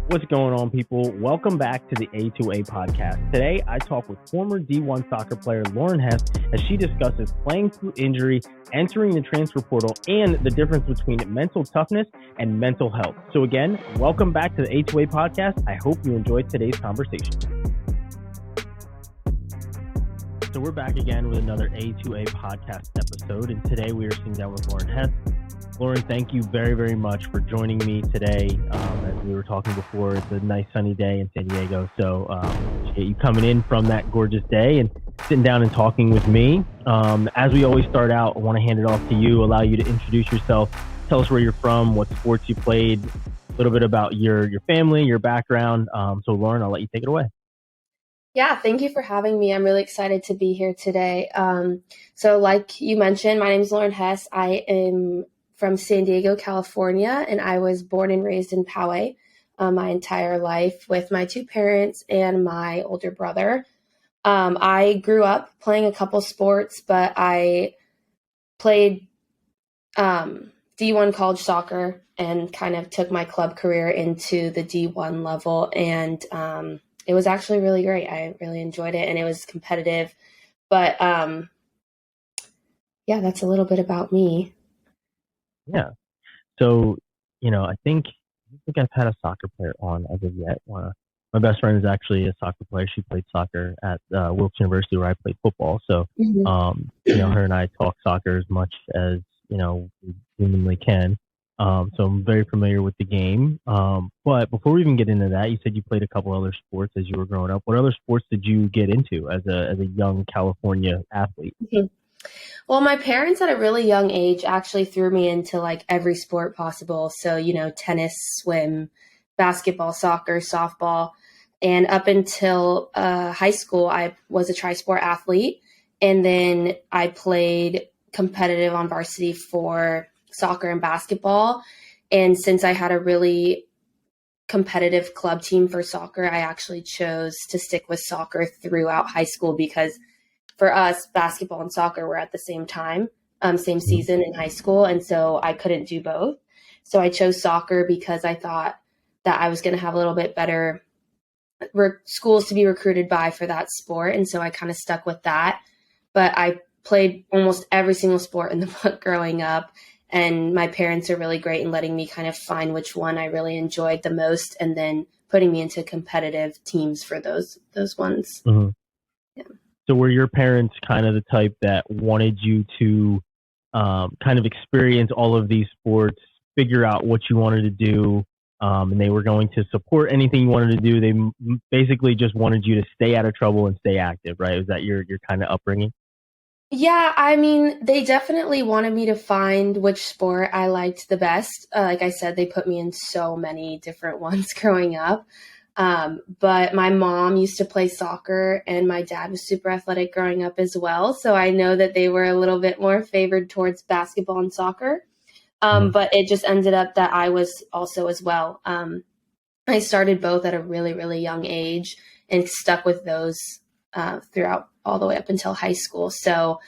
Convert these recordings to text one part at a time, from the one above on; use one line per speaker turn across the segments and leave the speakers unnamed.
What's going on, people? Welcome back to the A2A podcast. Today, I talk with former D1 soccer player Lauren Hess as she discusses playing through injury, entering the transfer portal, and the difference between mental toughness and mental health. So again, welcome back to the A2A podcast. I hope you enjoyed today's conversation. So we're back again with another A2A podcast episode, and today we are sitting down with Lauren Hess. Lauren, thank you very, very much for joining me today. As we were talking before, it's a nice sunny day in San Diego, so appreciate you coming in from that gorgeous day and sitting down and talking with me. As we always start out, I want to hand it off to you, allow you to introduce yourself, tell us where you're from, what sports you played, a little bit about your family, your background. So Lauren, I'll let you take it away.
Yeah, thank you for having me. I'm really excited to be here today. So like you mentioned, my name is Lauren Hess. I am from San Diego, California, and I was born and raised in Poway my entire life with my two parents and my older brother. I grew up playing a couple sports, but I played D1 college soccer and kind of took my club career into the D1 level, and it was actually really great. I really enjoyed it, and it was competitive. But yeah, that's a little bit about me.
Yeah. So, I think I've had a soccer player on as of yet. My best friend is actually a soccer player. She played soccer at Wilkes University, where I played football. So, her and I talk soccer as much as, we humanly can. So I'm very familiar with the game. But before we even get into that, you said you played a couple other sports as you were growing up. What other sports did you get into as a young California athlete?
Mm-hmm. Well, my parents at a really young age actually threw me into like every sport possible. So, tennis, swim, basketball, soccer, softball. And up until high school, I was a tri-sport athlete. And then I played competitive on varsity for soccer and basketball. And since I had a really competitive club team for soccer, I actually chose to stick with soccer throughout high school because for us, basketball and soccer were at the same time, same season in high school. And so I couldn't do both. So I chose soccer because I thought that I was going to have a little bit better schools to be recruited by for that sport. And so I kind of stuck with that. But I played almost every single sport in the book growing up. And my parents are really great in letting me kind of find which one I really enjoyed the most and then putting me into competitive teams for those ones.
Mm-hmm.
Yeah.
So were your parents kind of the type that wanted you to kind of experience all of these sports, figure out what you wanted to do, and they were going to support anything you wanted to do? They basically just wanted you to stay out of trouble and stay active, right? Was that your kind of upbringing?
Yeah, I mean, they definitely wanted me to find which sport I liked the best. Like I said, they put me in so many different ones growing up. But my mom used to play soccer and my dad was super athletic growing up as well. So I know that they were a little bit more favored towards basketball and soccer. But it just ended up that I was also as well. I started both at a really, really young age and stuck with those throughout all the way up until high school. So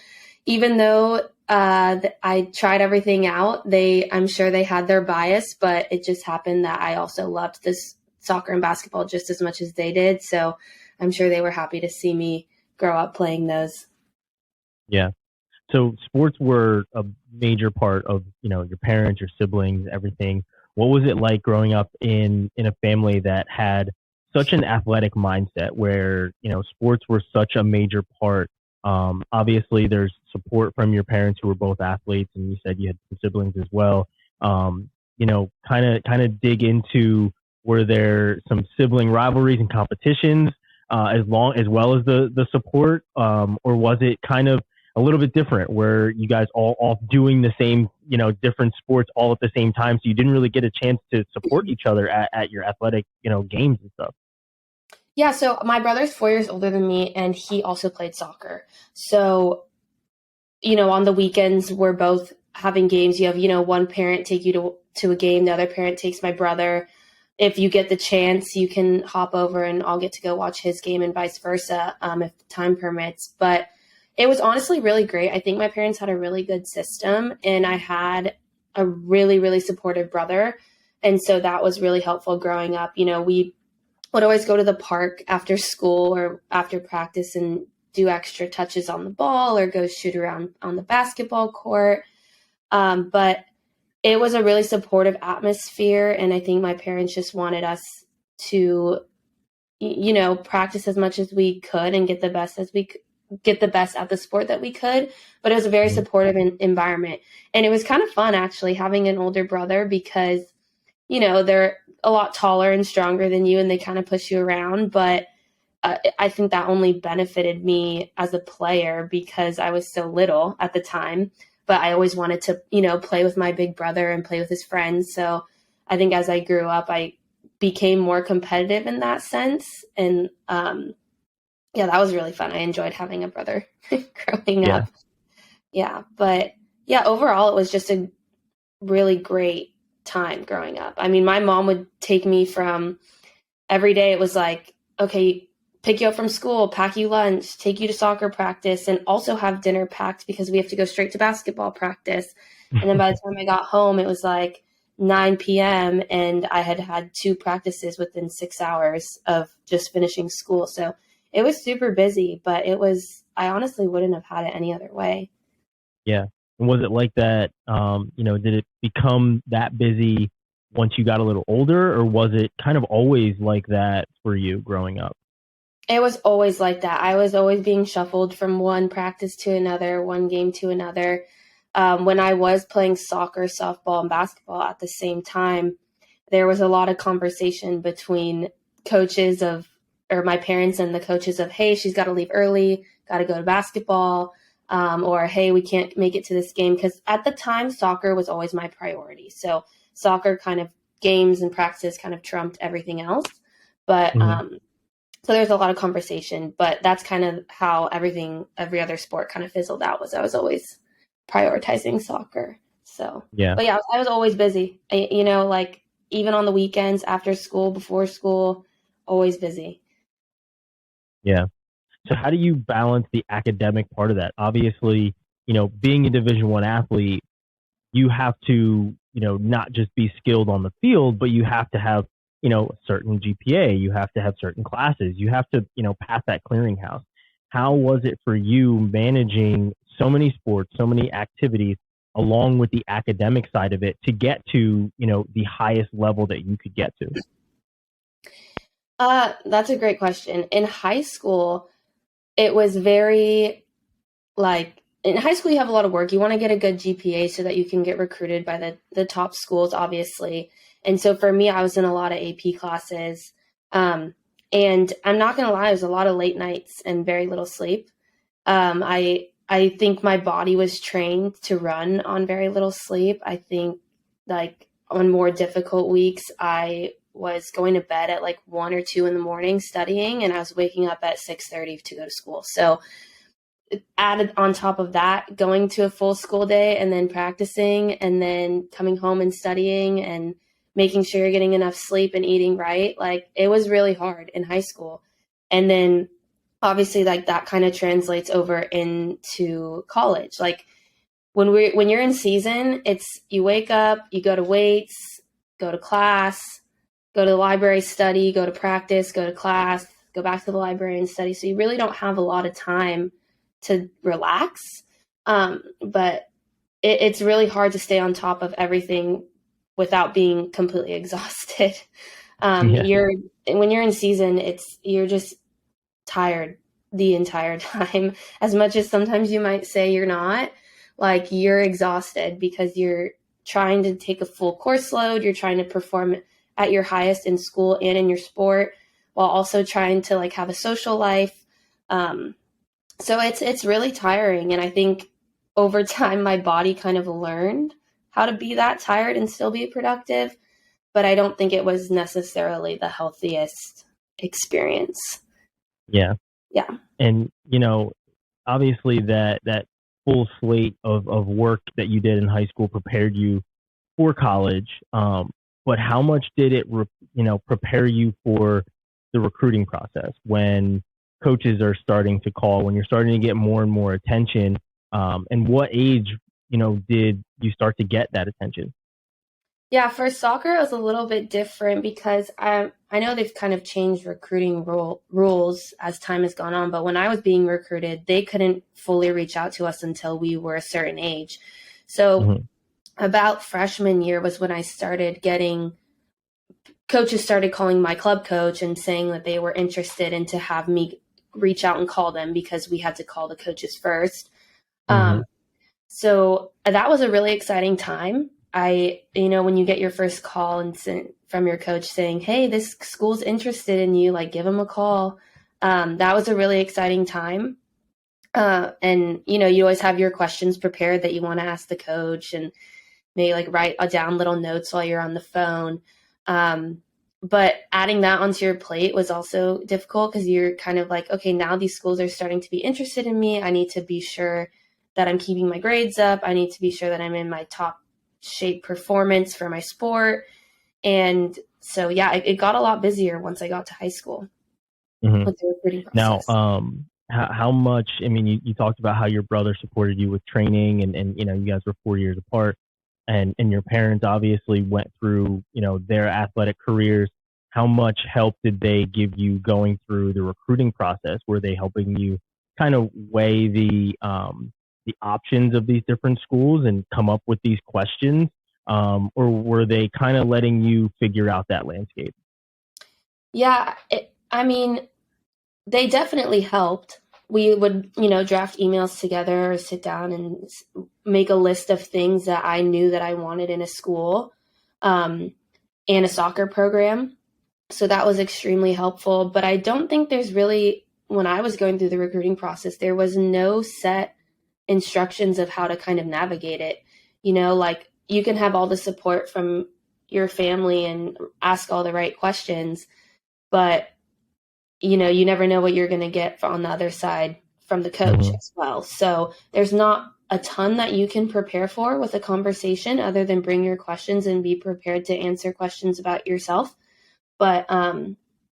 even though I tried everything out, I'm sure they had their bias, but it just happened that I also loved this soccer and basketball just as much as they did. So I'm sure they were happy to see me grow up playing those.
Yeah. So sports were a major part of, your parents, your siblings, everything. What was it like growing up in a family that had such an athletic mindset where, sports were such a major part? Obviously there's support from your parents who were both athletes, and you said you had some siblings as well. Kind of dig into, were there some sibling rivalries and competitions as well as the support, or was it kind of a little bit different where you guys all doing the same, different sports all at the same time, so you didn't really get a chance to support each other at your athletic, games and stuff?
Yeah, so my brother's 4 years older than me, and he also played soccer. So, on the weekends, we're both having games. You have, one parent take you to a game, the other parent takes my brother. if you get the chance, you can hop over and I'll get to go watch his game and vice versa, if time permits. But it was honestly really great. I think my parents had a really good system, and I had a really, really supportive brother. And so that was really helpful growing up. We would always go to the park after school or after practice and do extra touches on the ball or go shoot around on the basketball court. But it was a really supportive atmosphere. And I think my parents just wanted us to, practice as much as we could and get the best at the sport that we could. But it was a very supportive environment. And it was kind of fun actually having an older brother because, they're a lot taller and stronger than you and they kind of push you around. But I think that only benefited me as a player because I was so little at the time. But I always wanted to, play with my big brother and play with his friends. So I think as I grew up, I became more competitive in that sense. And that was really fun. I enjoyed having a brother growing up. Yeah. But yeah, overall, it was just a really great time growing up. I mean, my mom would take me from every day. It was like, okay, pick you up from school, pack you lunch, take you to soccer practice, and also have dinner packed because we have to go straight to basketball practice. And then by the time I got home, it was like 9 p.m. and I had had 2 practices within 6 hours of just finishing school. So it was super busy, but I honestly wouldn't have had it any other way.
Yeah. And was it like that? Did it become that busy once you got a little older, or was it kind of always like that for you growing up?
It was always like that. I was always being shuffled from one practice to another, one game to another. When I was playing soccer, softball, and basketball at the same time, there was a lot of conversation between or my parents and the coaches of, hey, she's got to leave early, got to go to basketball, or hey, we can't make it to this game. Because at the time, soccer was always my priority. So soccer kind of games and practices kind of trumped everything else. But so there's a lot of conversation, but that's kind of how every other sport kind of fizzled out. Was I was always prioritizing soccer. So,
Yeah.
but yeah, I was always busy, like even on the weekends, after school, before school, always busy.
Yeah. So how do you balance the academic part of that? Obviously, being a Division I athlete, you have to, not just be skilled on the field, but you have to have, a certain GPA. You have to have certain classes. You have to, pass that clearinghouse. How was it for you managing so many sports, so many activities, along with the academic side of it to get to, the highest level that you could get to?
That's a great question. In high school, it was very in high school, you have a lot of work. You want to get a good GPA so that you can get recruited by the top schools, obviously. And so for me, I was in a lot of AP classes. And I'm not going to lie, it was a lot of late nights and very little sleep. I think my body was trained to run on very little sleep. I think on more difficult weeks, I was going to bed at 1 or 2 in the morning studying, and I was waking up at 6:30 to go to school. So added on top of that, going to a full school day and then practicing and then coming home and studying and making sure you're getting enough sleep and eating right. It was really hard in high school. And then obviously that kind of translates over into college. When you're in season, it's you wake up, you go to weights, go to class, go to the library, study, go to practice, go to class, go back to the library and study. So you really don't have a lot of time to relax. But it's really hard to stay on top of everything without being completely exhausted. When you're in season, you're just tired the entire time. As much as sometimes you might say you're not, you're exhausted because you're trying to take a full course load. You're trying to perform at your highest in school and in your sport while also trying to have a social life. So it's really tiring. And I think over time, my body kind of learned how to be that tired and still be productive. But I don't think it was necessarily the healthiest experience.
Yeah.
Yeah.
And, obviously that full slate of work that you did in high school prepared you for college. but how much did it, prepare you for the recruiting process when coaches are starting to call, when you're starting to get more and more attention? And what age, did you start to get that attention?
Yeah, for soccer, it was a little bit different because I know they've kind of changed recruiting rules as time has gone on. But when I was being recruited, they couldn't fully reach out to us until we were a certain age. So
Hmm.
about freshman year was when I started getting coaches started calling my club coach and saying that they were interested and to have me reach out and call them because we had to call the coaches first.
Hmm.
Um, so that was a really exciting time. When you get your first call and from your coach saying, "Hey, this school's interested in you, like give them a call." That was a really exciting time. And you always have your questions prepared that you want to ask the coach, and maybe like write down little notes while you're on the phone. But adding that onto your plate was also difficult because you're kind of like, okay, now these schools are starting to be interested in me. I need to be sure that I'm keeping my grades up. I need to be sure that I'm in my top shape performance for my sport. And so, yeah, it got a lot busier once I got to high school
Hmm.
with the recruiting
Now,
process.
how much, I mean, you talked about how your brother supported you with training, and you guys were 4 years apart, and your parents obviously went through, their athletic careers. How much help did they give you going through the recruiting process? Were they helping you kind of weigh the options of these different schools and come up with these questions? Or were they kind of letting you figure out that landscape?
Yeah, I mean, they definitely helped. We would, draft emails together, or sit down and make a list of things that I knew that I wanted in a school, um, and a soccer program. So that was extremely helpful. But I don't think there's really, when I was going through the recruiting process, there was no set instructions of how to kind of navigate it. Like you can have all the support from your family and ask all the right questions, but you never know what you're going to get on the other side from the coach
Hmm.
as well. So there's not a ton that you can prepare for with a conversation other than bring your questions and be prepared to answer questions about yourself. But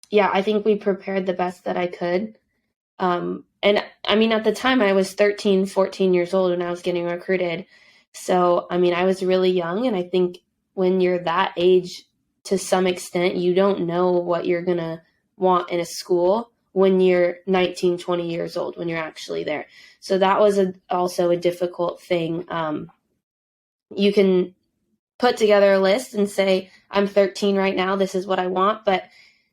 yeah, I think we prepared the best that I could. And I mean, at the time I was 13, 14 years old when I was getting recruited. So, I mean, I was really young. And I think when you're that age, to some extent, you don't know what you're going to want in a school when you're 19, 20 years old, when you're actually there. So that was also a difficult thing. You can put together a list and say, I'm 13 right now, this is what I want, but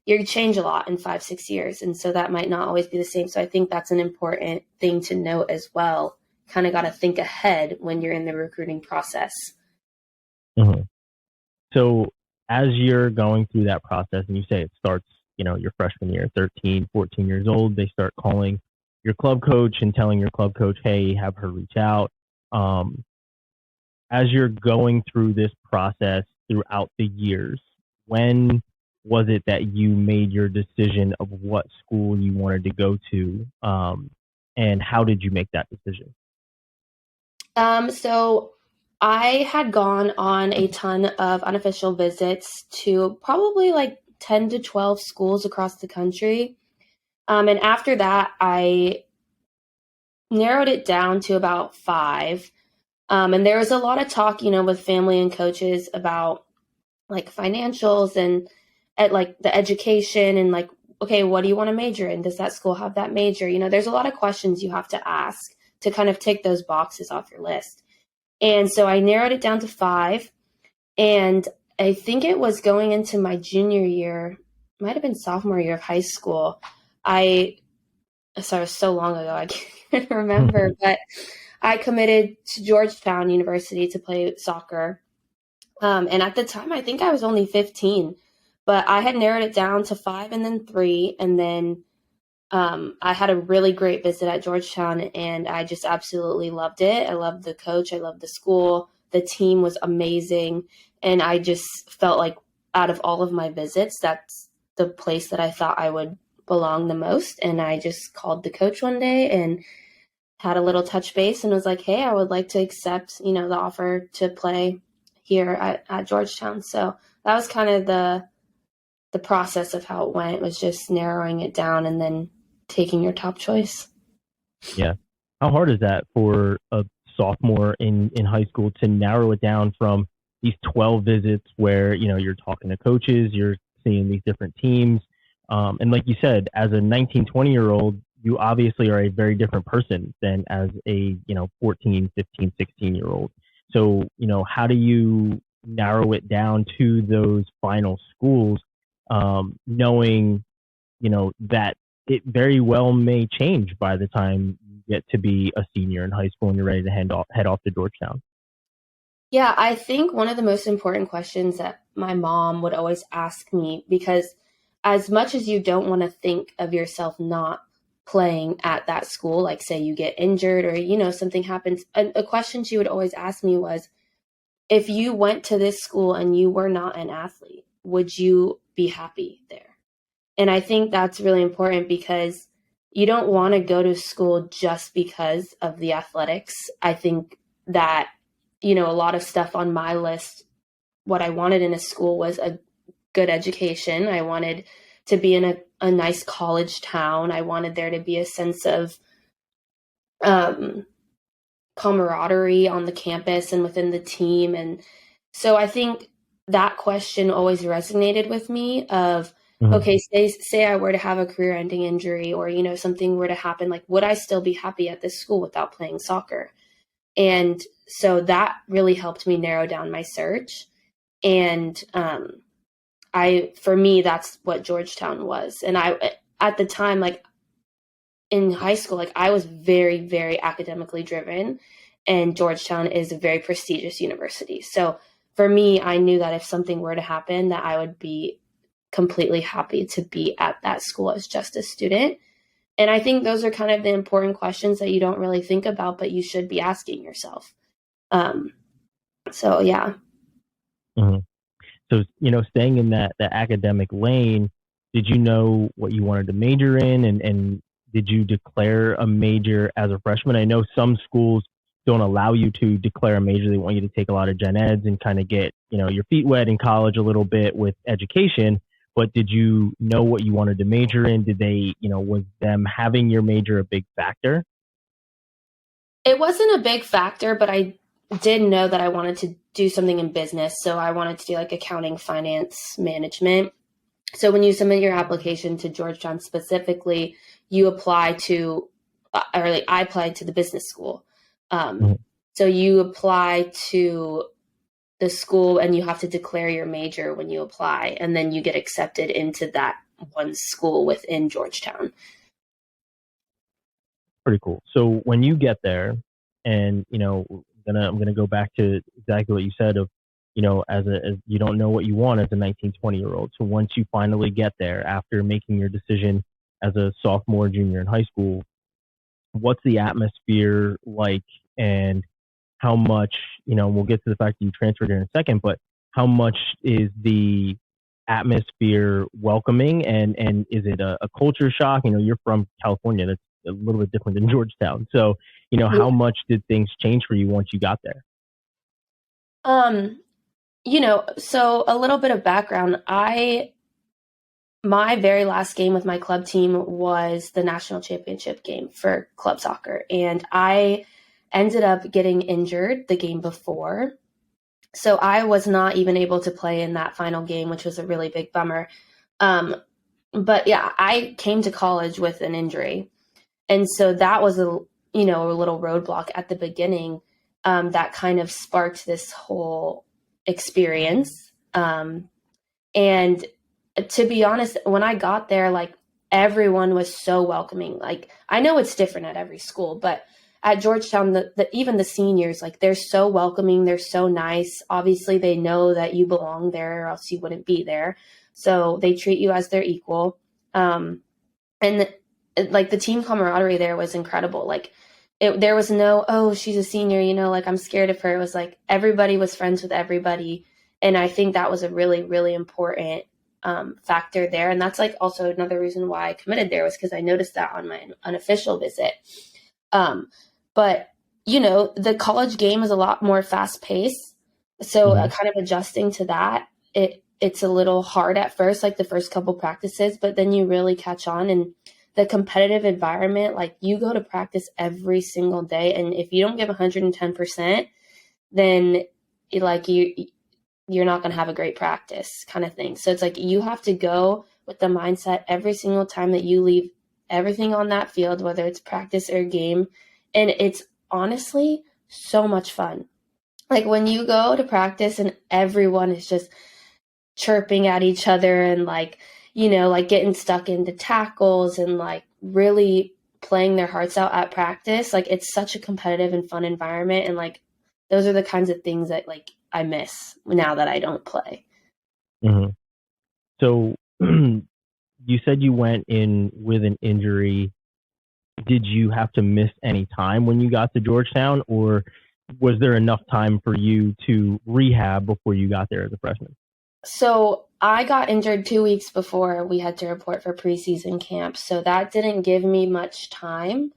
you change a lot in 5, 6 years. And so that might not always be the same. So I think that's an important thing to note as well. Kind of got to think ahead when you're in the recruiting process.
Hmm. So as you're going through that process, and you say it starts, your freshman year, 13, 14 years old, they start calling your club coach and telling your club coach, hey, have her reach out. Um, as you're going through this process throughout the years, when was it that you made your decision of what school you wanted to go to? And how did you make that decision?
So I had gone on a ton of unofficial visits to probably like 10 to 12 schools across the country. And after that, I narrowed it down to about five. And there was a lot of talk, with family and coaches about like financials and at like the education and like, okay, what do you want to major in? Does that school have that major? There's a lot of questions you have to ask to kind of tick those boxes off your list. And so I narrowed it down to five. And I think it was going into my junior year, might have been sophomore year of high school. I Sorry, it was so long ago, I can't remember, but I committed to Georgetown University to play soccer. And at the time, I think I was only 15, but I had narrowed it down to five and then three. And then I had a really great visit at Georgetown, and I just absolutely loved it. I loved the coach. I loved the school. The team was amazing. And I just felt like out of all of my visits, that's the place that I thought I would belong the most. And I just called the coach one day and had a little touch base and was like, hey, I would like to accept, the offer to play here at Georgetown. So that was kind of the process of how it went, was just narrowing it down and then taking your top choice.
Yeah. How hard is that for a sophomore in high school to narrow it down from these 12 visits where, you're talking to coaches, you're seeing these different teams. And like you said, as a 19, 20-year-old, you obviously are a very different person than as a, 14, 15, 16-year-old. So, how do you narrow it down to those final schools, knowing, that it very well may change by the time you get to be a senior in high school and you're ready to head off to Georgetown?
Yeah, I think one of the most important questions that my mom would always ask me, because as much as you don't want to think of yourself not playing at that school, like say you get injured or, something happens, a question she would always ask me was, if you went to this school and you were not an athlete, would you be happy there? And I think that's really important, because you don't want to go to school just because of the athletics. I think that, a lot of stuff on my list, what I wanted in a school was a good education. I wanted to be in a nice college town. I wanted there to be a sense of camaraderie on the campus and within the team. And so I think that question always resonated with me of, okay, say I were to have a career-ending injury, or, something were to happen, like, would I still be happy at this school without playing soccer? And so that really helped me narrow down my search. And for me, that's what Georgetown was. And at the time, like in high school, like I was very, very academically driven, and Georgetown is a very prestigious university. So for me, I knew that if something were to happen, that I would be completely happy to be at that school as just a student. And I think those are kind of the important questions that you don't really think about, but you should be asking yourself. So yeah.
Mm-hmm. So, staying in that academic lane, did you know what you wanted to major in, and did you declare a major as a freshman? I know some schools don't allow you to declare a major. They want you to take a lot of gen eds and kind of get, your feet wet in college a little bit with education. But did you know what you wanted to major in? Did they, was them having your major a big factor?
It wasn't a big factor, but I did know that I wanted to do something in business. So I wanted to do like accounting, finance, management. So when you submit your application to Georgetown specifically, you apply to, or like I applied to the business school. So you apply to the school and you have to declare your major when you apply, and then you get accepted into that one school within Georgetown.
Pretty cool. So when you get there, and I'm gonna go back to exactly what you said of, as you don't know what you want as a 19, 20-year-old. So once you finally get there after making your decision as a sophomore, junior in high school, what's the atmosphere like, and how much, we'll get to the fact that you transferred in a second, but how much is the atmosphere welcoming, and is it a culture shock? You're from California. That's a little bit different than Georgetown. So, how much did things change for you once you got there?
So a little bit of background. My very last game with my club team was the national championship game for club soccer. And I ended up getting injured the game before. So I was not even able to play in that final game, which was a really big bummer. But yeah, I came to college with an injury. And so that was a little roadblock at the beginning, that kind of sparked this whole experience. And to be honest, when I got there, like everyone was so welcoming. Like I know it's different at every school, but at Georgetown, even the seniors, like they're so welcoming. They're so nice. Obviously they know that you belong there or else you wouldn't be there. So they treat you as their equal. And like the team camaraderie there was incredible. Like there was no, oh, she's a senior, like I'm scared of her. It was like everybody was friends with everybody. And I think that was a really, really important factor there. And that's like also another reason why I committed there, was because I noticed that on my unofficial visit. But the college game is a lot more fast paced. So
Hmm.
kind of adjusting to that, it's a little hard at first, like the first couple practices, but then you really catch on. And the competitive environment, like you go to practice every single day, and if you don't give 110%, then like you're not going to have a great practice kind of thing. So it's like you have to go with the mindset every single time that you leave everything on that field, whether it's practice or game. And it's honestly so much fun. Like when you go to practice and everyone is just chirping at each other and like, like getting stuck into tackles and like really playing their hearts out at practice, like it's such a competitive and fun environment. And like those are the kinds of things that like I miss now that I don't play.
Hmm. So you said you went in with an injury. Did you have to miss any time when you got to Georgetown, or was there enough time for you to rehab before you got there as a freshman?
So I got injured 2 weeks before we had to report for preseason camp. So that didn't give me much time.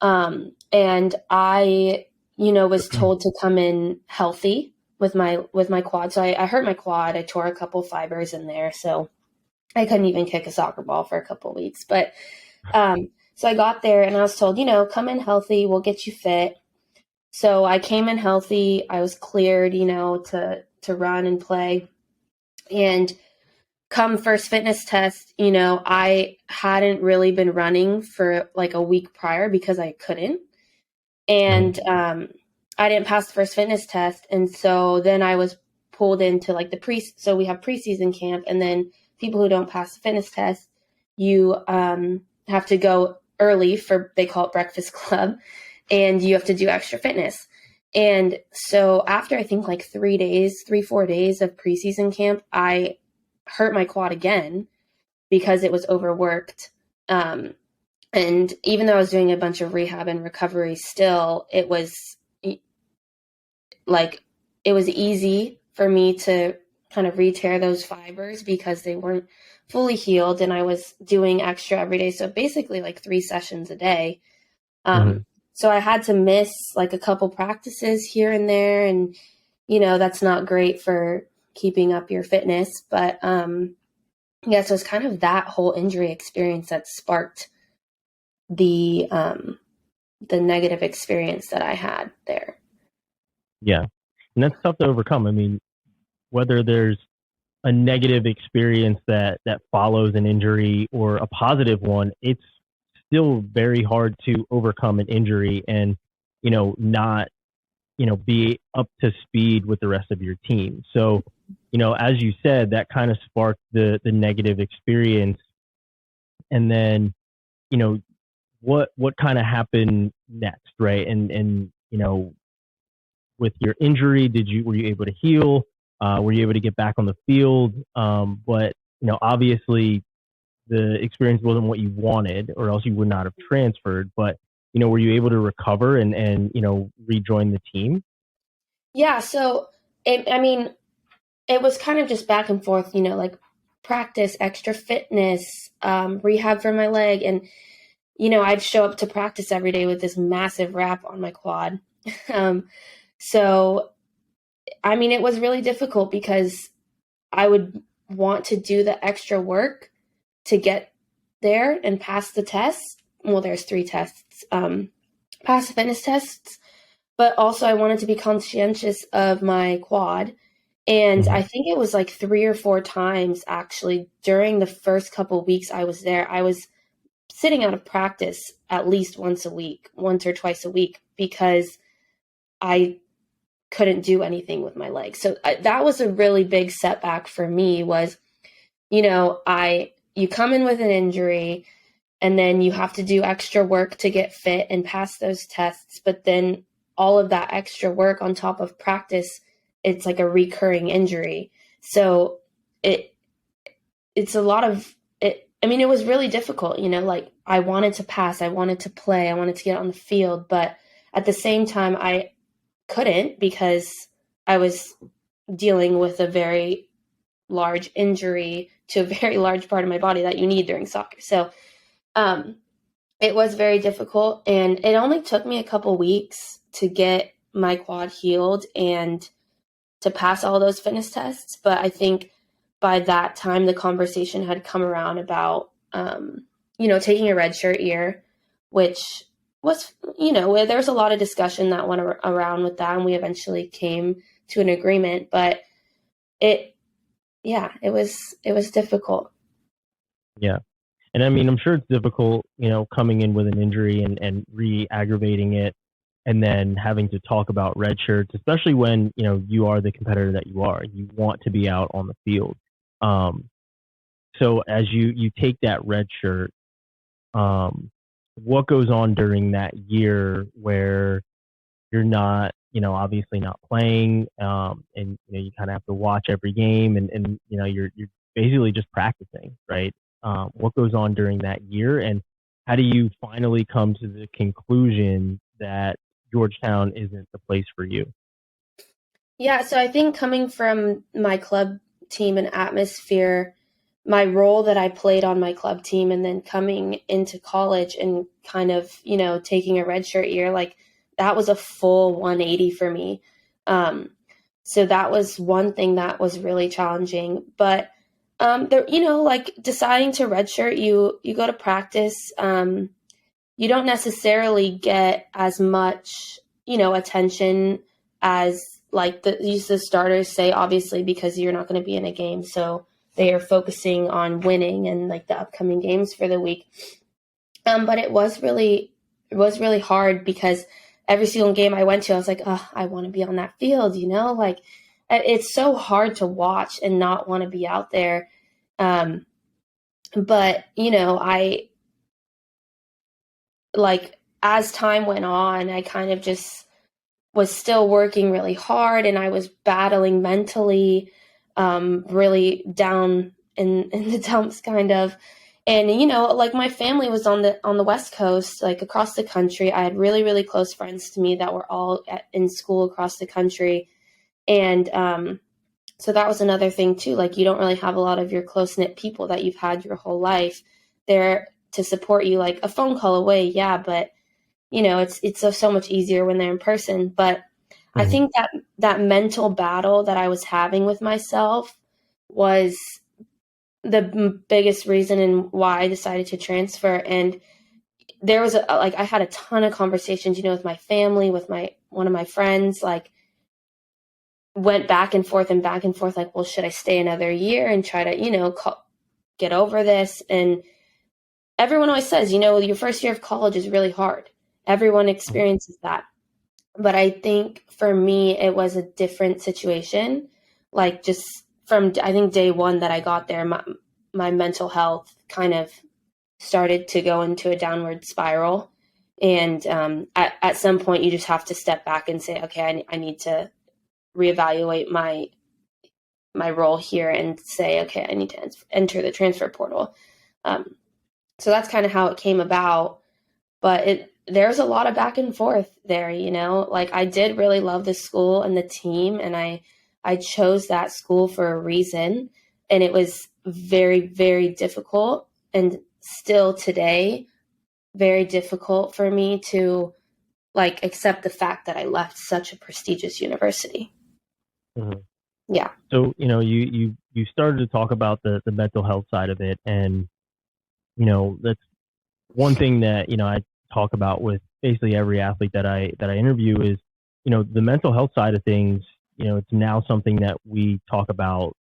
And I, was told to come in healthy with my quad. So I hurt my quad. I tore a couple fibers in there. So I couldn't even kick a soccer ball for a couple weeks. But so I got there and I was told, come in healthy. We'll get you fit. So I came in healthy. I was cleared, to run and play. And come first fitness test, I hadn't really been running for like a week prior because I couldn't.
Hmm.
And I didn't pass the first fitness test. And so then I was pulled into like so we have preseason camp, and then people who don't pass the fitness test, you have to go early for, they call it breakfast club, and you have to do extra fitness. And so after I think like 4 days of preseason camp, I hurt my quad again because it was overworked. And even though I was doing a bunch of rehab and recovery, still, like, it was easy for me to kind of re-tear those fibers because they weren't fully healed, and I was doing extra every day. So basically like 3 sessions a day.
Hmm.
So I had to miss like a couple practices here and there. And, that's not great for keeping up your fitness. But yeah, so it's kind of that whole injury experience that sparked the the negative experience that I had there.
Yeah, and that's tough to overcome. I mean, whether there's a negative experience that follows an injury or a positive one, it's still very hard to overcome an injury and not be up to speed with the rest of your team. So as you said, that kind of sparked the negative experience, and then you know what kind of happened next, right? And with your injury, were you able to heal? Were you able to get back on the field? But obviously the experience wasn't what you wanted, or else you would not have transferred. But were you able to recover and rejoin the team?
Yeah, so I mean, it was kind of just back and forth, like practice, extra fitness, rehab for my leg. And, I'd show up to practice every day with this massive wrap on my quad. um, so, I mean, it was really difficult because I would want to do the extra work to get there and pass the test. Well, there's 3 tests, pass the fitness tests, but also I wanted to be conscientious of my quad. And
Mm-hmm.
I think it was like 3 or 4 times actually during the first couple weeks I was there. I was sitting out of practice at least once a week, once or twice a week, because I couldn't do anything with my legs. So that was a really big setback for me. Was, I you come in with an injury, and then you have to do extra work to get fit and pass those tests, but then all of that extra work on top of practice, it's like a recurring injury. So it it's a lot of it. I mean, it was really difficult, like I wanted to pass, I wanted to play, I wanted to get on the field, but at the same time I couldn't because I was dealing with a very large injury to a very large part of my body that you need during soccer. So um it was very difficult, and it only took me a couple weeks to get my quad healed. And to pass all those fitness tests. But I think by that time, the conversation had come around about, taking a redshirt year, which was, there was a lot of discussion that went around with that, and we eventually came to an agreement. But it was difficult.
Yeah. And I mean, I'm sure it's difficult, coming in with an injury and re-aggravating it and then having to talk about red shirts, especially when, you are the competitor that you are. You want to be out on the field. Um, so as you take that red shirt, what goes on during that year where you're not, obviously not playing, and you kind of have to watch every game, and you're basically just practicing, right? What goes on during that year, and how do you finally come to the conclusion that Georgetown isn't the place for you?
Yeah, so I think coming from my club team and atmosphere, my role that I played on my club team, and then coming into college and kind of, taking a redshirt year, like that was a full 180 for me. Um, so that was one thing that was really challenging. But there, like deciding to redshirt, you go to practice. You don't necessarily get as much, attention as like the starters say, obviously, because you're not going to be in a game. So they are focusing on winning and like the upcoming games for the week. But it was really hard because every single game I went to, I was like, oh, I want to be on that field, like it's so hard to watch and not want to be out there. But, I like as time went on, I kind of just was still working really hard, and I was battling mentally, really down in the dumps kind of. And like my family was on the West Coast, like across the country. I had really really close friends to me that were all in school across the country, and so that was another thing too. Like you don't really have a lot of your close knit people that you've had your whole life there to support you, like a phone call away, yeah, but it's so much easier when they're in person. But I
Mhm.
think that mental battle that I was having with myself was the biggest reason and why I decided to transfer. And there was like I had a ton of conversations, with my family, with my one of my friends, like went back and forth, like, well, should I stay another year and try to, get over this? And everyone always says, your first year of college is really hard. Everyone experiences that. But I think for me, it was a different situation. Like just from, I think day one that I got there, my mental health kind of started to go into a downward spiral. And at some point, you just have to step back and say, okay, I need to reevaluate my role here and say, okay, I need to enter the transfer portal. Um, so that's kind of how it came about. But there's a lot of back and forth there, like I did really love the school and the team, and I chose that school for a reason. And it was very, very difficult, and still today, very difficult for me to like accept the fact that I left such a prestigious university.
Mhm.
Yeah.
So, you started to talk about the mental health side of it, and that's one thing that I talk about with basically every athlete that I interview is the mental health side of things. It's now something that we talk about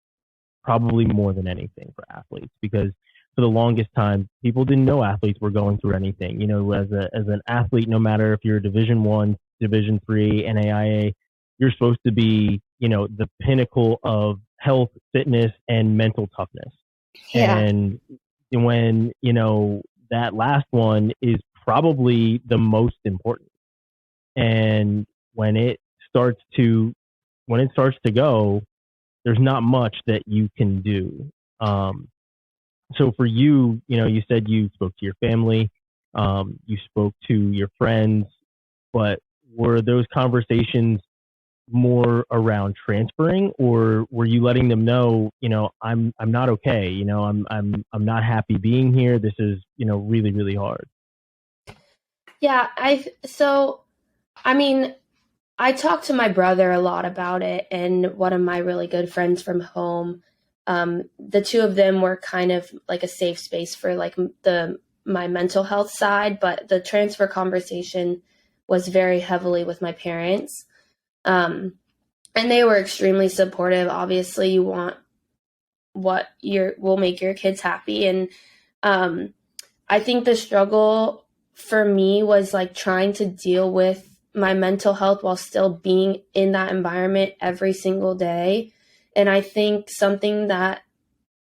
probably more than anything for athletes, because for the longest time people didn't know athletes were going through anything. As an athlete, no matter if you're Division 1, Division 3, NAIA, you're supposed to be the pinnacle of health, fitness, and mental toughness.
Yeah.
And when that last one is probably the most important, and when it starts to go, there's not much that you can do. So for you, you said you spoke to your family, you spoke to your friends, but were those conversations more around transferring, or were you letting them know, I'm not okay, I'm not happy being here. This is, really, really hard.
Yeah. So, I mean, I talked to my brother a lot about it, and one of my really good friends from home. The two of them were kind of like a safe space for like the my mental health side, but the transfer conversation was very heavily with my parents. Um, and they were extremely supportive. Obviously, you want what your will make your kids happy, and um, I think the struggle for me was like trying to deal with my mental health while still being in that environment every single day. And I think something that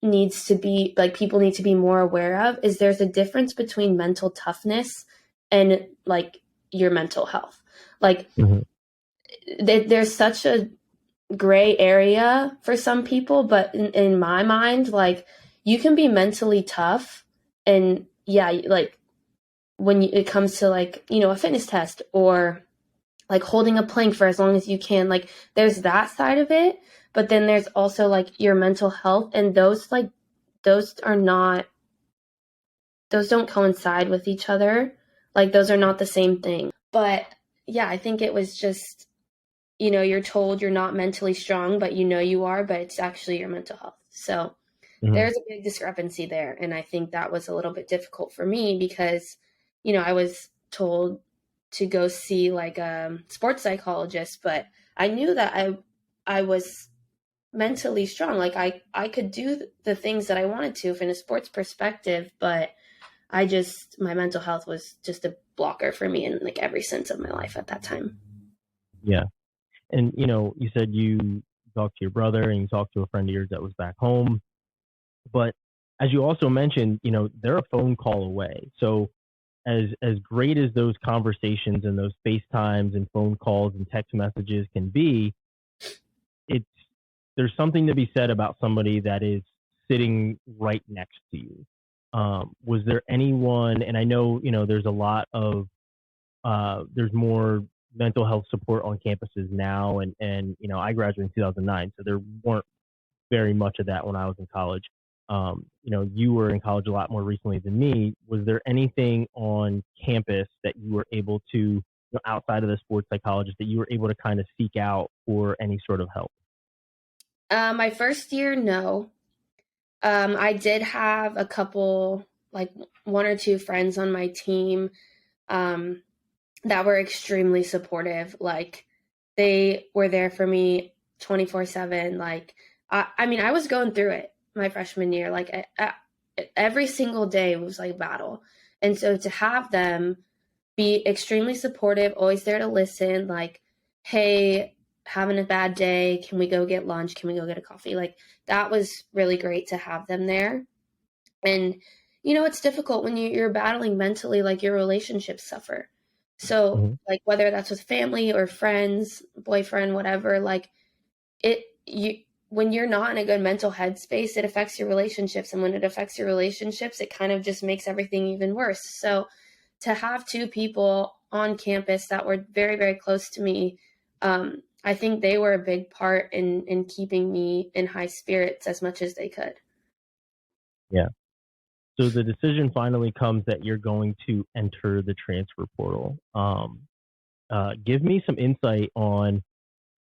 needs to be like people need to be more aware of is there's a difference between mental toughness and like your mental health. Like
Hmm.
there's such a gray area for some people, but in my mind, like you can be mentally tough and yeah, like when it comes to like a fitness test or like holding a plank for as long as you can, like there's that side of it, but then there's also like your mental health, and those are not those don't coincide with each other. Like those are not the same thing. But yeah, I think it was just you're told you're not mentally strong, but you are, but it's actually your mental health. So
Hmm.
there's a big discrepancy there. And I think that was a little bit difficult for me because, I was told to go see like a sports psychologist, but I knew that I was mentally strong. Like I could do the things that I wanted to from a sports perspective, but my mental health was just a blocker for me in like every sense of my life at that time.
Yeah. And, you said you talked to your brother and you talked to a friend of yours that was back home. But as you also mentioned, they're a phone call away. So as great as those conversations and those FaceTimes and phone calls and text messages can be, it's there's something to be said about somebody that is sitting right next to you. Was there anyone, and I know, there's a lot of there's more mental health support on campuses now, and I graduated in 2009, so there weren't very much of that when I was in college. You were in college a lot more recently than me. Was there anything on campus that you were able to, outside of the sports psychologist, that you were able to kind of seek out for any sort of help?
My first year, no. I did have a couple, like one or two friends on my team, um, that were extremely supportive. Like they were there for me 24/7. Like, I mean, I was going through it my freshman year. Like every single day was like battle. And so to have them be extremely supportive, always there to listen, like, hey, having a bad day, can we go get lunch? Can we go get a coffee? Like that was really great to have them there. And it's difficult when you're battling mentally, like your relationships suffer. So
Hmm.
like whether that's with family or friends, boyfriend, whatever, like it you when you're not in a good mental headspace, it affects your relationships. And when it affects your relationships, it kind of just makes everything even worse. So to have two people on campus that were very, very close to me, I think they were a big part in keeping me in high spirits as much as they could.
Yeah. So the decision finally comes that you're going to enter the transfer portal. Give me some insight on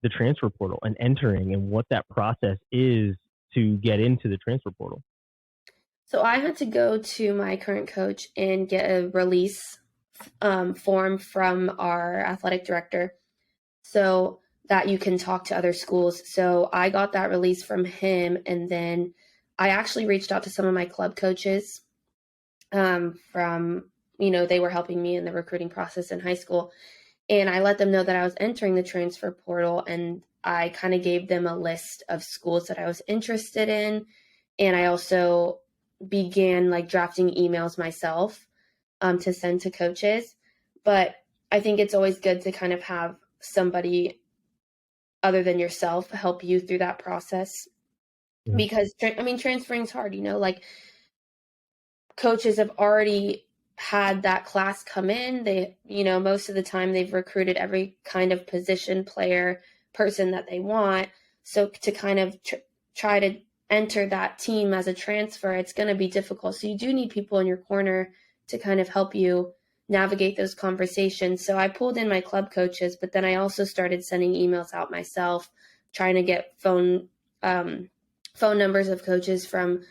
the transfer portal and entering and what that process is to get into the transfer portal.
So I had to go to my current coach and get a release form from our athletic director so that you can talk to other schools. So I got that release from him, and then I actually reached out to some of my club coaches from, they were helping me in the recruiting process in high school. And I let them know that I was entering the transfer portal, and I kind of gave them a list of schools that I was interested in. And I also began like drafting emails myself to send to coaches. But I think it's always good to kind of have somebody other than yourself help you through that process
Mhm.
because I mean transferring is hard, like coaches have already had that class come in. They, most of the time they've recruited every kind of position, player, person that they want. So to kind of try to enter that team as a transfer, it's going to be difficult. So you do need people in your corner to kind of help you navigate those conversations. So I pulled in my club coaches, but then I also started sending emails out myself, trying to get phone numbers of coaches from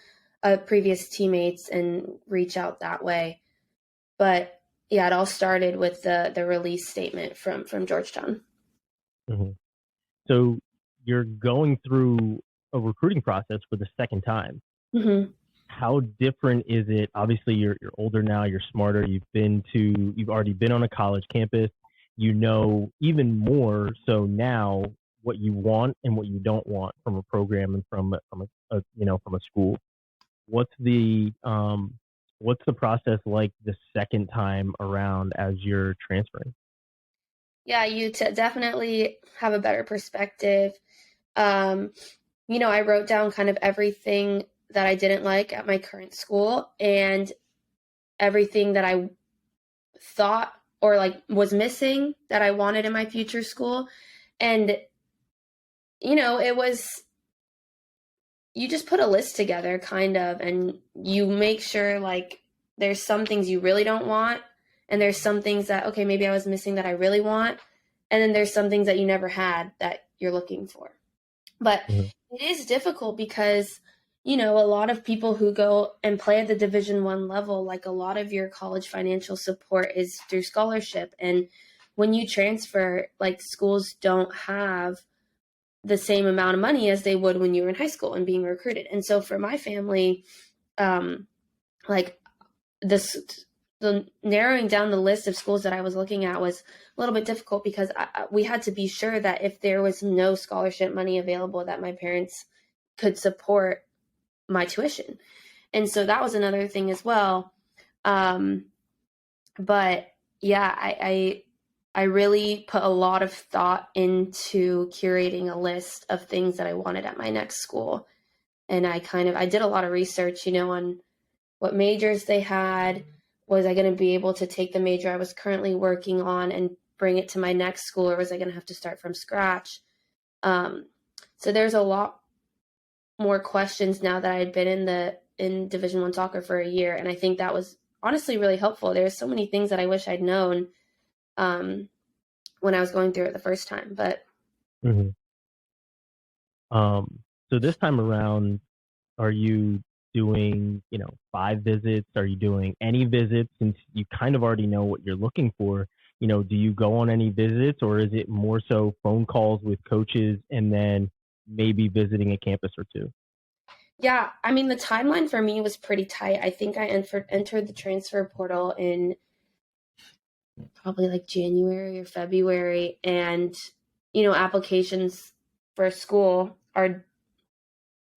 previous teammates and reach out that way. But yeah, it all started with the release statement from Georgetown.
Mm-hmm. So you're going through a recruiting process for the second time.
Mm-hmm.
How different is it? Obviously, you're older now. You're smarter. You've already been on a college campus. You know even more so now what you want and what you don't want from a program and from a school. What's the process like the second time around as you're transferring?
Yeah, you definitely have a better perspective. I wrote down kind of everything that I didn't like at my current school and everything that I thought or like was missing that I wanted in my future school. And, it was, you just put a list together kind of, and you make sure like there's some things you really don't want. And there's some things that, okay, maybe I was missing that I really want. And then there's some things that you never had that you're looking for. But
Mm-hmm.
it is difficult because, a lot of people who go and play at the Division I level, like a lot of your college financial support is through scholarship. And when you transfer, like schools don't have the same amount of money as they would when you were in high school and being recruited. And so for my family, like the narrowing down the list of schools that I was looking at was a little bit difficult because we had to be sure that if there was no scholarship money available, that my parents could support my tuition. And so that was another thing as well. But yeah, I really put a lot of thought into curating a list of things that I wanted at my next school. And I did a lot of research, on what majors they had. Was I going to be able to take the major I was currently working on and bring it to my next school, or was I going to have to start from scratch? So there's a lot more questions now that I had been in Division I soccer for a year, and I think that was honestly really helpful. There's so many things that I wish I'd known when I was going through it the first time. But
Mm-hmm. So this time around, are you doing 5 visits? Are you doing any visits since you kind of already know what you're looking for? Do you go on any visits, or is it more so phone calls with coaches and then maybe visiting a campus or two?
yeah, I mean, the timeline for me was pretty tight. I think I entered the transfer portal in probably like January or February, and applications for school are,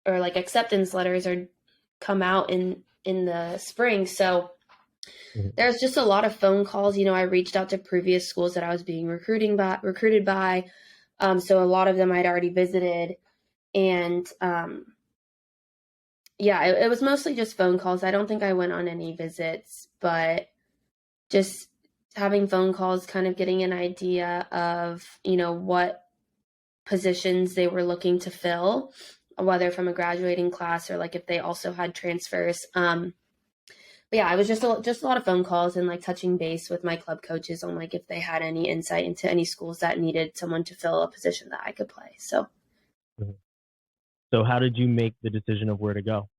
or like acceptance letters are come out in the spring. So
Mm-hmm.
there's just a lot of phone calls. I reached out to previous schools that I was being recruited by. So a lot of them I'd already visited, and yeah, it was mostly just phone calls. I don't think I went on any visits, but just having phone calls, kind of getting an idea of, what positions they were looking to fill, whether from a graduating class or like if they also had transfers. But yeah, it was just a lot of phone calls and like touching base with my club coaches on like if they had any insight into any schools that needed someone to fill a position that I could play. So,
Mm-hmm. So how did you make the decision of where to go?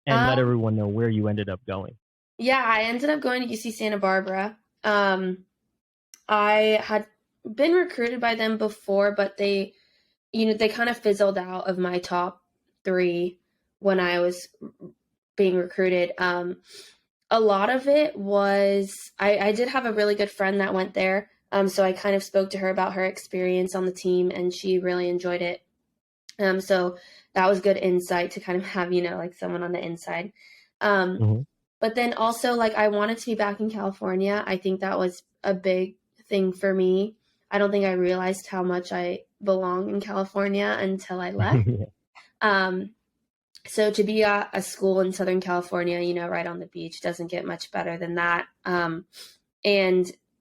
And
um,
let everyone know where you ended up going.
yeah, I ended up going to UC Santa Barbara. I had been recruited by them before, but they kind of fizzled out of my top 3 when I was being recruited. A lot of it was, I did have a really good friend that went there. So I kind of spoke to her about her experience on the team, and she really enjoyed it. So that was good insight to kind of have, like someone on the inside.
Mm-hmm.
But then also, like, I wanted to be back in California. I think that was a big thing for me. I don't think I realized how much I belong in California until I left.
Yeah.
So to be at a school in Southern California, right on the beach, doesn't get much better than that. And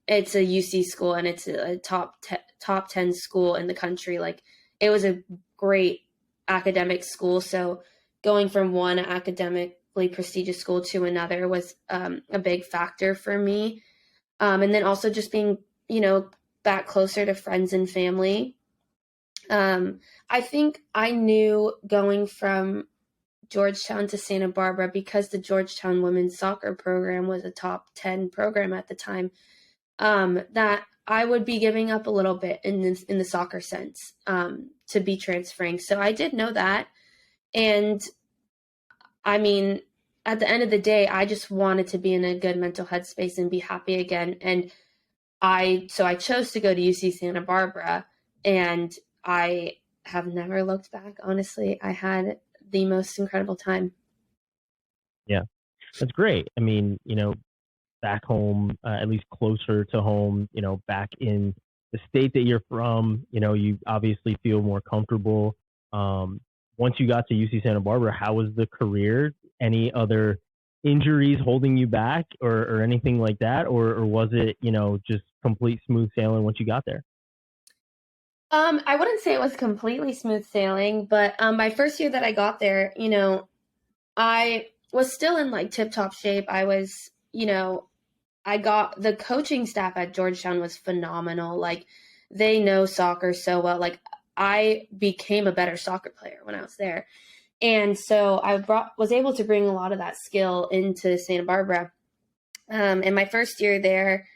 it's a UC school, and it's a top 10 school in the country. Like, it was a great academic school. So going from one academic prestigious school to another was a big factor for me. And then also just being, back closer to friends and family. I think I knew going from Georgetown to Santa Barbara, because the Georgetown women's soccer program was a top 10 program at the time, that I would be giving up a little bit in the soccer sense, to be transferring. So I did know that. And I mean, at the end of the day, I just wanted to be in a good mental headspace and be happy again. And so I chose to go to UC Santa Barbara, and I have never looked back. Honestly, I had the most incredible time.
Yeah, that's great. I mean, back home, at least closer to home, back in the state that you're from, you obviously feel more comfortable. Once you got to UC Santa Barbara, how was the career? Any other injuries holding you back, or anything like that? Or was it, just complete smooth sailing once you got there?
I wouldn't say it was completely smooth sailing, but my first year that I got there, I was still in like tip top shape. I was, I got the coaching staff at Georgetown was phenomenal. Like, they know soccer so well. Like, I became a better soccer player when I was there. And so I was able to bring a lot of that skill into Santa Barbara. In my first year there,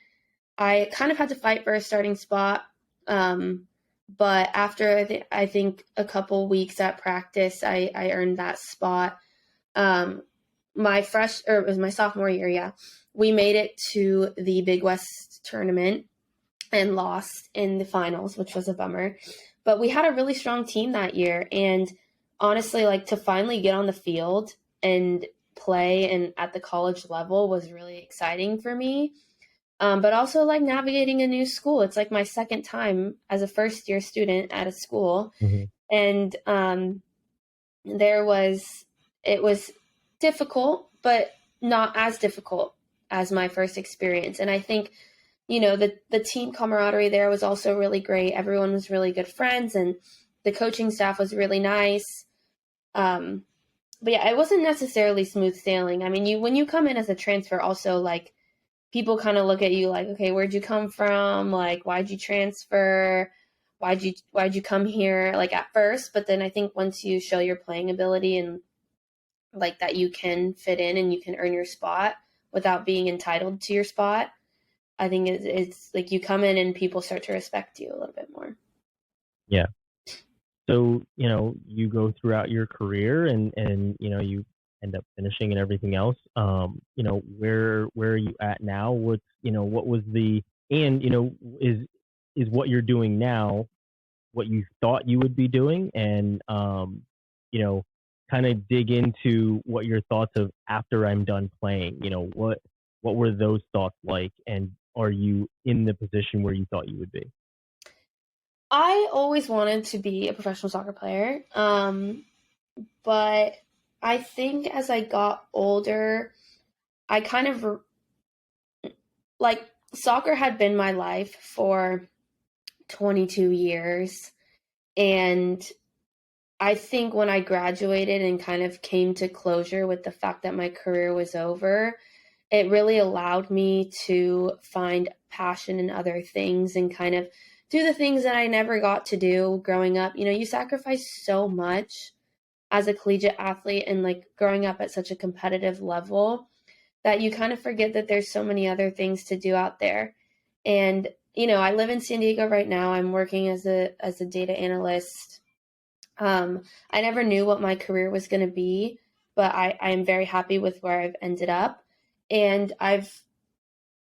I kind of had to fight for a starting spot. But after I think a couple weeks at practice, I earned that spot. It was my sophomore year, yeah. We made it to the Big West tournament and lost in the finals, which was a bummer. But we had a really strong team that year. And honestly, like, to finally get on the field and play and at the college level was really exciting for me. But also, like, navigating a new school. It's like my second time as a first year student at a school.
Mm-hmm.
And it was difficult, but not as difficult as my first experience. And I think, the team camaraderie there was also really great. Everyone was really good friends, and the coaching staff was really nice. But yeah, it wasn't necessarily smooth sailing. I mean, when you come in as a transfer, also, like, people kind of look at you like, okay, where'd you come from? Like, why'd you transfer? Why'd you come here? Like, at first, but then I think once you show your playing ability and like that you can fit in and you can earn your spot without being entitled to your spot, I think it's like you come in and people start to respect you a little bit more.
Yeah. So, you go throughout your career, and you end up finishing and everything else. Where are you at now? What was is what you're doing now what you thought you would be doing? And, kind of dig into what your thoughts of after I'm done playing, what were those thoughts like? And are you in the position where you thought you would be?
I always wanted to be a professional soccer player. But I think as I got older, I kind of like, soccer had been my life for 22 years. And I think when I graduated and kind of came to closure with the fact that my career was over, it really allowed me to find passion in other things and kind of do the things that I never got to do growing up. You sacrifice so much as a collegiate athlete and like growing up at such a competitive level that you kind of forget that there's so many other things to do out there. And, I live in San Diego right now. I'm working as a data analyst. I never knew what my career was going to be, but I am very happy with where I've ended up. And I've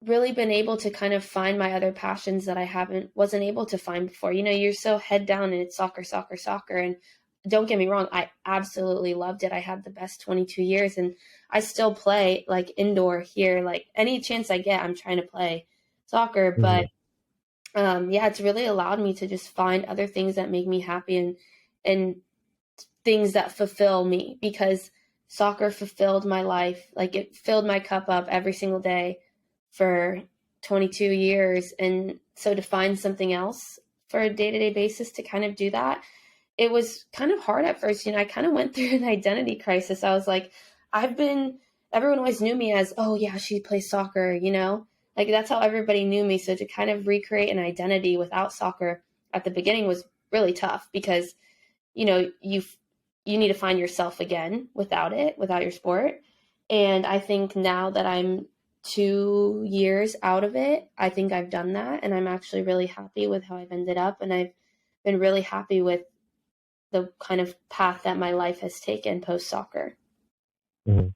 really been able to kind of find my other passions that wasn't able to find before. You're so head down and it's soccer, soccer, soccer. And don't get me wrong, I absolutely loved it. I had the best 22 years and I still play like indoor here. Like, any chance I get, I'm trying to play soccer.
Mm-hmm.
But yeah, it's really allowed me to just find other things that make me happy and things that fulfill me, because soccer fulfilled my life. Like, it filled my cup up every single day for 22 years. And so to find something else for a day-to-day basis to kind of do that, it was kind of hard at first. I kind of went through an identity crisis. I was like, everyone always knew me as, oh yeah, she plays soccer, like that's how everybody knew me. So to kind of recreate an identity without soccer at the beginning was really tough because, you need to find yourself again without your sport. And I think now that I'm 2 years out of it, I think I've done that. And I'm actually really happy with how I've ended up. And I've been really happy with the kind of path that my life has taken post soccer.
Mm-hmm.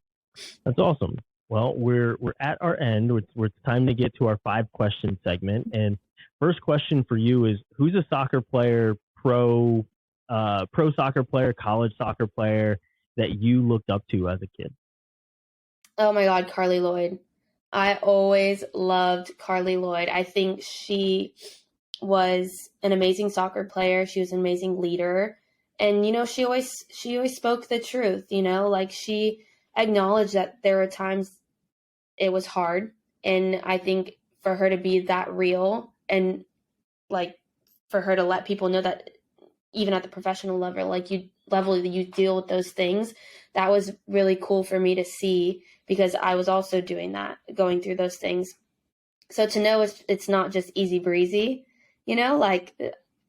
That's awesome. Well, we're at our end. It's time to get to our 5 question segment. And first question for you is: who's a soccer player, pro soccer player, college soccer player that you looked up to as a kid?
Oh my God, Carly Lloyd. I always loved Carly Lloyd. I think she was an amazing soccer player. She was an amazing leader. And she always spoke the truth, like she acknowledged that there were times it was hard. And I think for her to be that real and like for her to let people know that even at the professional level, you deal with those things, that was really cool for me to see because I was also doing that, going through those things. So to know it's not just easy breezy, like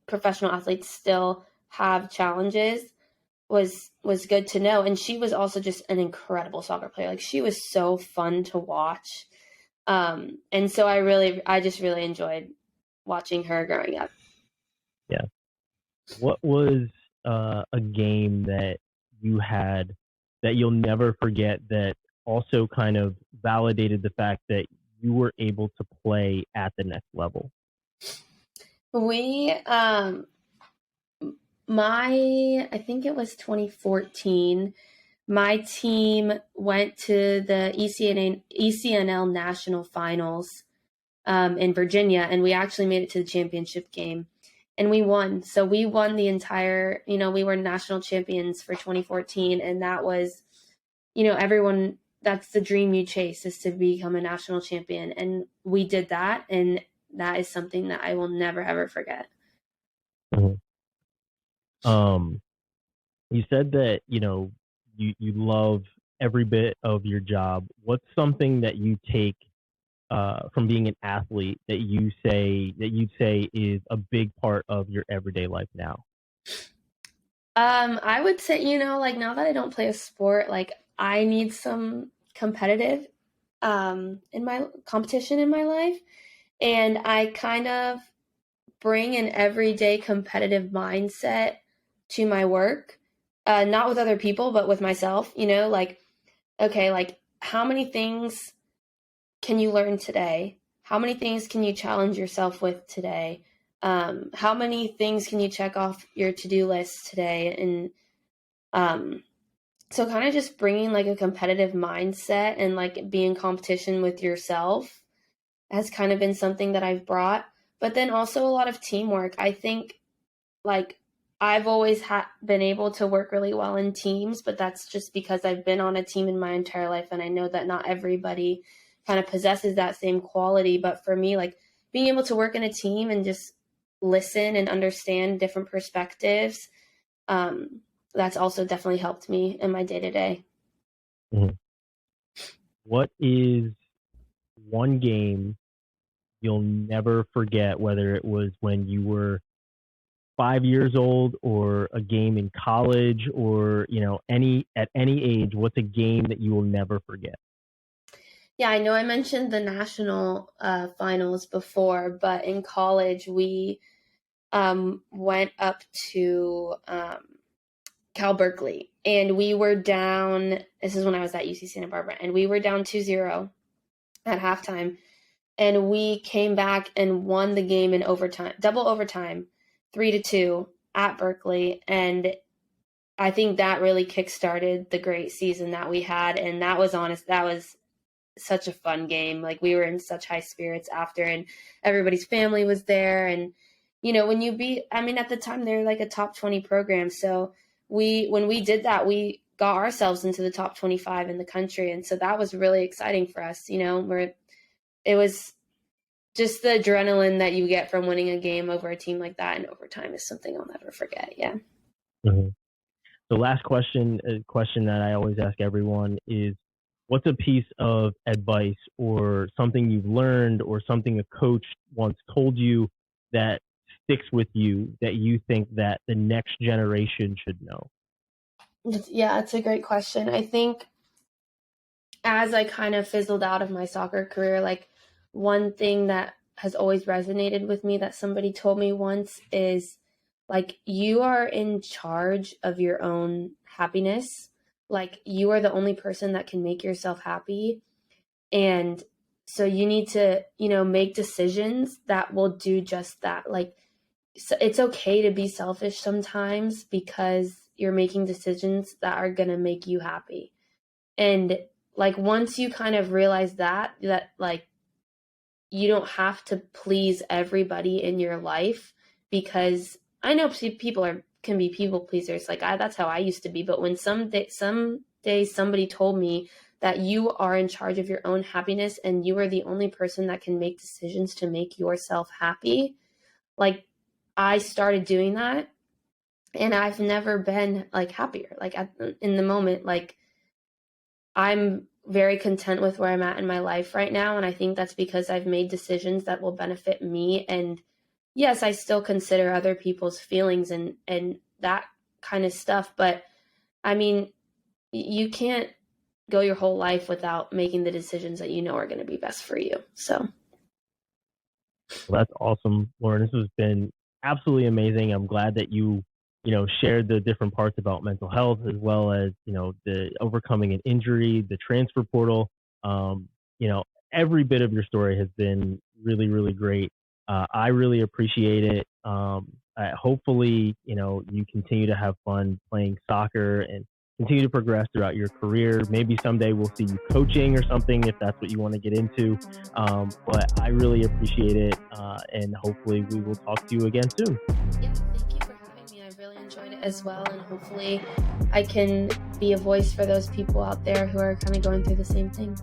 professional athletes still have challenges was good to know. And she was also just an incredible soccer player. Like she was so fun to watch. And so I just really enjoyed watching her growing up.
Yeah. What was a game that you had that you'll never forget that also kind of validated the fact that you were able to play at the next level?
We I think it was 2014. My team went to the ECNL National Finals in Virginia, and we actually made it to the championship game, and we won. So we won the entire. We were national champions for 2014, and that was, everyone. That's the dream you chase, is to become a national champion, and we did that, and that is something that I will never ever forget.
Mhm. Um, you said that you love every bit of your job. What's something that you take from being an athlete that you'd say is a big part of your everyday life now?
I would say, like now that I don't play a sport, like I need some competitive in my competition in my life. And I kind of bring an everyday competitive mindset to my work. Not with other people, but with myself, like, okay, like how many things can you learn today? How many things can you challenge yourself with today? How many things can you check off your to-do list today? And um, so kind of just bringing like a competitive mindset and like being in competition with yourself has kind of been something that I've brought. But then also a lot of teamwork. I think like I've always been able to work really well in teams, but that's just because I've been on a team in my entire life. And I know that not everybody kind of possesses that same quality. But for me, like being able to work in a team and just listen and understand different perspectives, um, that's also definitely helped me in my day to day.
What is one game you'll never forget, whether it was when you were 5 years old or a game in college or at any age? What's a game that you will never forget?
Yeah, I know I mentioned the national finals before, but in college we went up to Cal Berkeley, and we were down. This is when I was at UC Santa Barbara, and we were down 2-0 at halftime, and we came back and won the game in overtime, double overtime, 3-2 at Berkeley, and I think that really kickstarted the great season that we had, and that was honest. That was such a fun game. Like we were in such high spirits after, and everybody's family was there. And when you beat, I mean, at the time they're like a top 20 program. So when we did that, we got ourselves into the top 25 in the country, and so that was really exciting for us. Where it was just the adrenaline that you get from winning a game over a team like that in overtime is something I'll never forget. Yeah.
Mm-hmm. So last question, a question that I always ask everyone is, what's a piece of advice or something you've learned or something a coach once told you that sticks with you that you think that the next generation should know?
Yeah, it's a great question. I think as I kind of fizzled out of my soccer career, like one thing that has always resonated with me that somebody told me once is like, you are in charge of your own happiness. Like, you are the only person that can make yourself happy. And so you need to, make decisions that will do just that. Like, so it's okay to be selfish sometimes because you're making decisions that are going to make you happy. And like, once you kind of realize that like, you don't have to please everybody in your life, because I know people can be people pleasers. Like, that's how I used to be. But when some days somebody told me that you are in charge of your own happiness and you are the only person that can make decisions to make yourself happy, like, I started doing that, and I've never been like happier. Like, in the moment, like, I'm very content with where I'm at in my life right now. And I think that's because I've made decisions that will benefit me. And yes, I still consider other people's feelings and that kind of stuff. But I mean, you can't go your whole life without making the decisions that you know are going to be best for you. So.
Well, that's awesome, Lauren. This has been absolutely amazing. I'm glad that you shared the different parts about mental health, as well as, the overcoming an injury, the transfer portal. Um, you know, every bit of your story has been really, really great. I really appreciate it. Hopefully, you continue to have fun playing soccer and continue to progress throughout your career. Maybe someday we'll see you coaching or something if that's what you want to get into. But I really appreciate it. And hopefully we will talk to you again soon.
Yeah, thank you for having me. I really enjoyed it as well. And hopefully I can be a voice for those people out there who are kind of going through the same thing.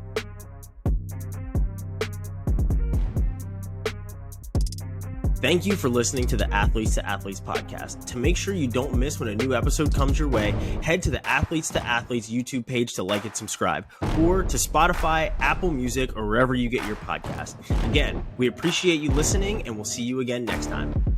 Thank you for listening to the Athletes to Athletes podcast. To make sure you don't miss when a new episode comes your way, head to the Athletes to Athletes YouTube page to like and subscribe, or to Spotify, Apple Music, or wherever you get your podcast. Again, we appreciate you listening, and we'll see you again next time.